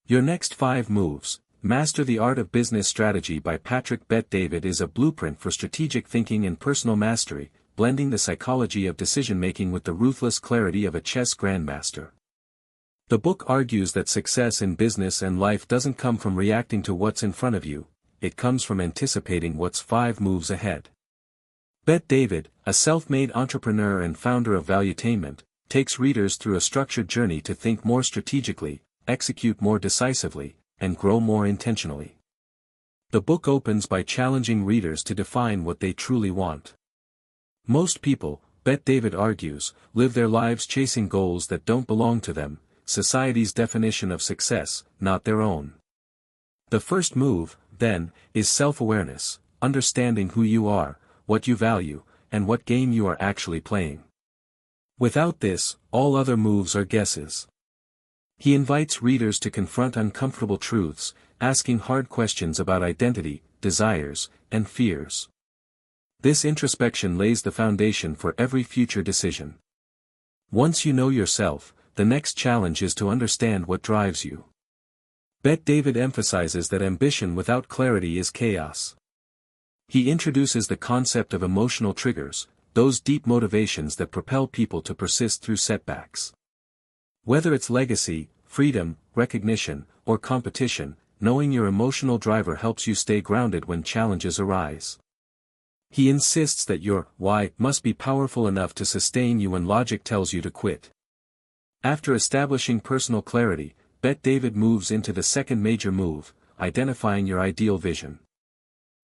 Your Next 5 Moves, Master the Art of Business Strategy by Patrick Bet-David is a blueprint for strategic thinking and personal mastery, blending the psychology of decision-making with the ruthless clarity of a chess grandmaster. The book argues that success in business and life doesn't come from reacting to what's in front of you, it comes from anticipating what's 5 moves ahead. Bet-David, a self-made entrepreneur and founder of Valuetainment, takes readers through a structured journey to think more strategically, execute more decisively, and grow more intentionally. The book opens by challenging readers to define what they truly want. Most people, Bet-David argues, live their lives chasing goals that don't belong to them, society's definition of success, not their own. The first move, then, is self-awareness, understanding who you are, what you value, and what game you are actually playing. Without this, all other moves are guesses. He invites readers to confront uncomfortable truths, asking hard questions about identity, desires, and fears. This introspection lays the foundation for every future decision. Once you know yourself, the next challenge is to understand what drives you. Bet-David emphasizes that ambition without clarity is chaos. He introduces the concept of emotional triggers, those deep motivations that propel people to persist through setbacks. Whether it's legacy, freedom, recognition, or competition, knowing your emotional driver helps you stay grounded when challenges arise. He insists that your why must be powerful enough to sustain you when logic tells you to quit. After establishing personal clarity, Bet-David moves into the second major move, identifying your ideal vision.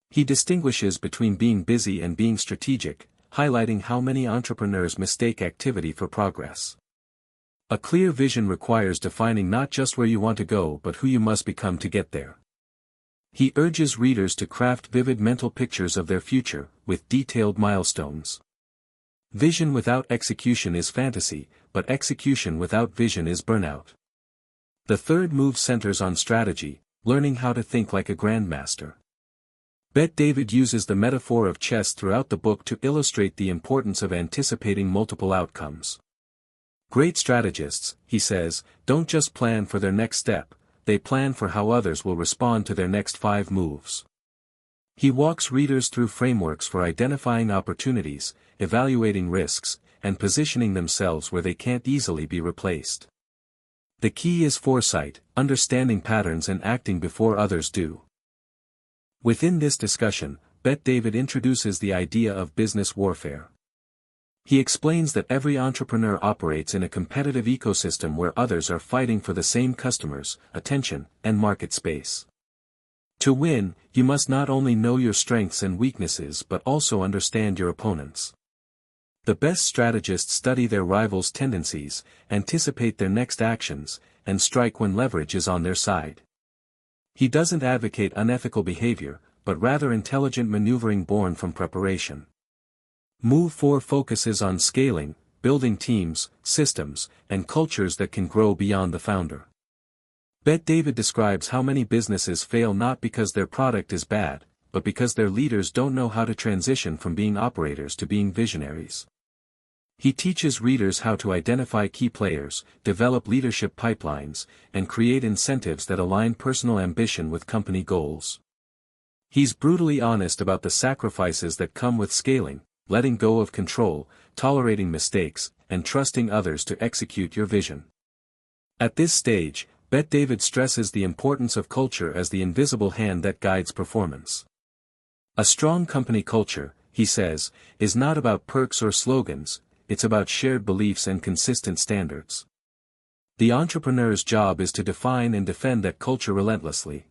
He distinguishes between being busy and being strategic, highlighting how many entrepreneurs mistake activity for progress. A clear vision requires defining not just where you want to go but who you must become to get there. He urges readers to craft vivid mental pictures of their future, with detailed milestones. Vision without execution is fantasy, but execution without vision is burnout. The third move centers on strategy, learning how to think like a grandmaster. Bet-David uses the metaphor of chess throughout the book to illustrate the importance of anticipating multiple outcomes. Great strategists, he says, don't just plan for their next step, they plan for how others will respond to their next 5 moves. He walks readers through frameworks for identifying opportunities, evaluating risks, and positioning themselves where they can't easily be replaced. The key is foresight, understanding patterns and acting before others do. Within this discussion, Bet-David introduces the idea of business warfare. He explains that every entrepreneur operates in a competitive ecosystem where others are fighting for the same customers, attention, and market space. To win, you must not only know your strengths and weaknesses but also understand your opponents. The best strategists study their rivals' tendencies, anticipate their next actions, and strike when leverage is on their side. He doesn't advocate unethical behavior, but rather intelligent maneuvering born from preparation. Move 4 focuses on scaling, building teams, systems, and cultures that can grow beyond the founder. Bet-David describes how many businesses fail not because their product is bad, but because their leaders don't know how to transition from being operators to being visionaries. He teaches readers how to identify key players, develop leadership pipelines, and create incentives that align personal ambition with company goals. He's brutally honest about the sacrifices that come with scaling, letting go of control, tolerating mistakes, and trusting others to execute your vision. At this stage, Bet-David stresses the importance of culture as the invisible hand that guides performance. A strong company culture, he says, is not about perks or slogans, it's about shared beliefs and consistent standards. The entrepreneur's job is to define and defend that culture relentlessly.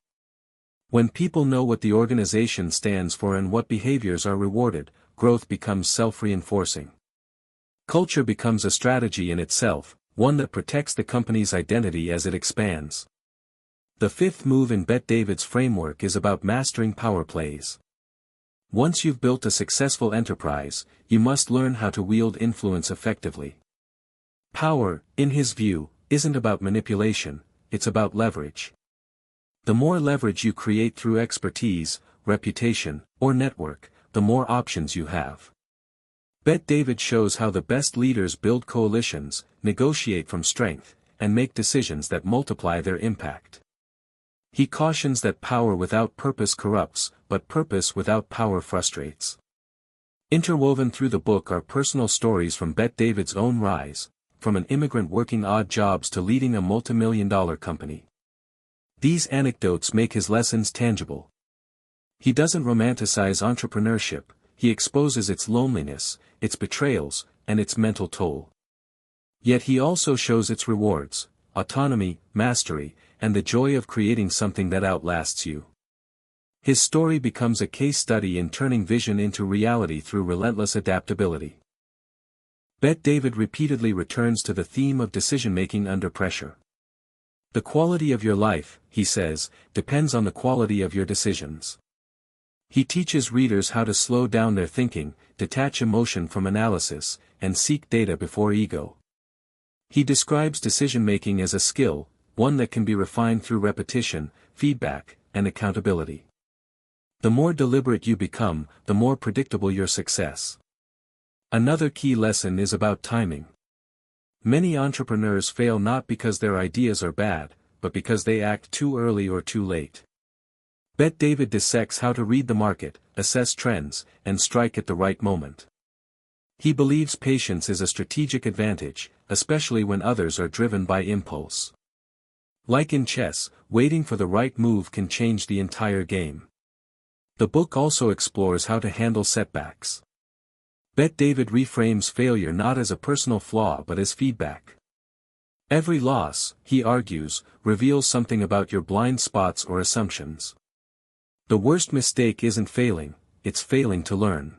When people know what the organization stands for and what behaviors are rewarded, growth becomes self-reinforcing. Culture becomes a strategy in itself, one that protects the company's identity as it expands. The 5th move in Bet-David's framework is about mastering power plays. Once you've built a successful enterprise, you must learn how to wield influence effectively. Power, in his view, isn't about manipulation, it's about leverage. The more leverage you create through expertise, reputation, or network, the more options you have. Bet-David shows how the best leaders build coalitions, negotiate from strength, and make decisions that multiply their impact. He cautions that power without purpose corrupts, but purpose without power frustrates. Interwoven through the book are personal stories from Bet David's own rise, from an immigrant working odd jobs to leading a multimillion-dollar company. These anecdotes make his lessons tangible. He doesn't romanticize entrepreneurship, he exposes its loneliness, its betrayals, and its mental toll. Yet he also shows its rewards: autonomy, mastery, and the joy of creating something that outlasts you. His story becomes a case study in turning vision into reality through relentless adaptability. Bet David repeatedly returns to the theme of decision-making under pressure. The quality of your life, he says, depends on the quality of your decisions. He teaches readers how to slow down their thinking, detach emotion from analysis, and seek data before ego. He describes decision-making as a skill, one that can be refined through repetition, feedback, and accountability. The more deliberate you become, the more predictable your success. Another key lesson is about timing. Many entrepreneurs fail not because their ideas are bad, but because they act too early or too late. Bet David dissects how to read the market, assess trends, and strike at the right moment. He believes patience is a strategic advantage, especially when others are driven by impulse. Like in chess, waiting for the right move can change the entire game. The book also explores how to handle setbacks. Bet David reframes failure not as a personal flaw but as feedback. Every loss, he argues, reveals something about your blind spots or assumptions. The worst mistake isn't failing, it's failing to learn.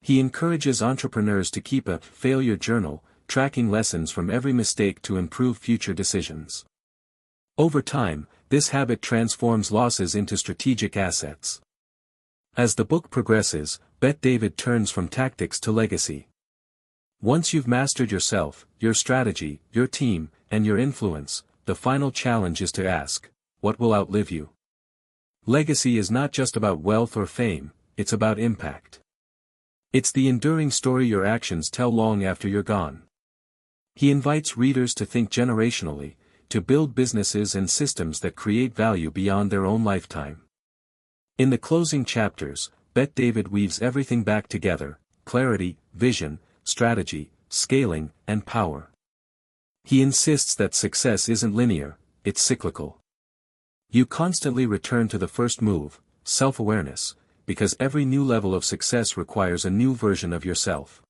He encourages entrepreneurs to keep a failure journal, tracking lessons from every mistake to improve future decisions. Over time, this habit transforms losses into strategic assets. As the book progresses, Bet David turns from tactics to legacy. Once you've mastered yourself, your strategy, your team, and your influence, the final challenge is to ask, what will outlive you? Legacy is not just about wealth or fame, it's about impact. It's the enduring story your actions tell long after you're gone. He invites readers to think generationally, to build businesses and systems that create value beyond their own lifetime. In the closing chapters, Bet David weaves everything back together: clarity, vision, strategy, scaling, and power. He insists that success isn't linear, it's cyclical. You constantly return to the first move, self-awareness, because every new level of success requires a new version of yourself.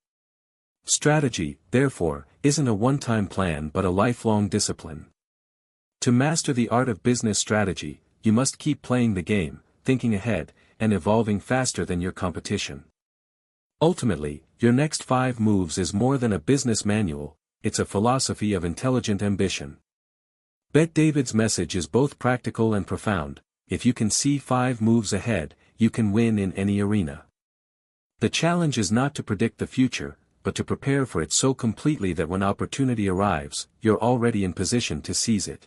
Strategy, therefore, isn't a one-time plan but a lifelong discipline. To master the art of business strategy, you must keep playing the game, thinking ahead, and evolving faster than your competition. Ultimately, your next 5 moves is more than a business manual, it's a philosophy of intelligent ambition. Bet David's message is both practical and profound: if you can see 5 moves ahead, you can win in any arena. The challenge is not to predict the future, but to prepare for it so completely that when opportunity arrives, you're already in position to seize it.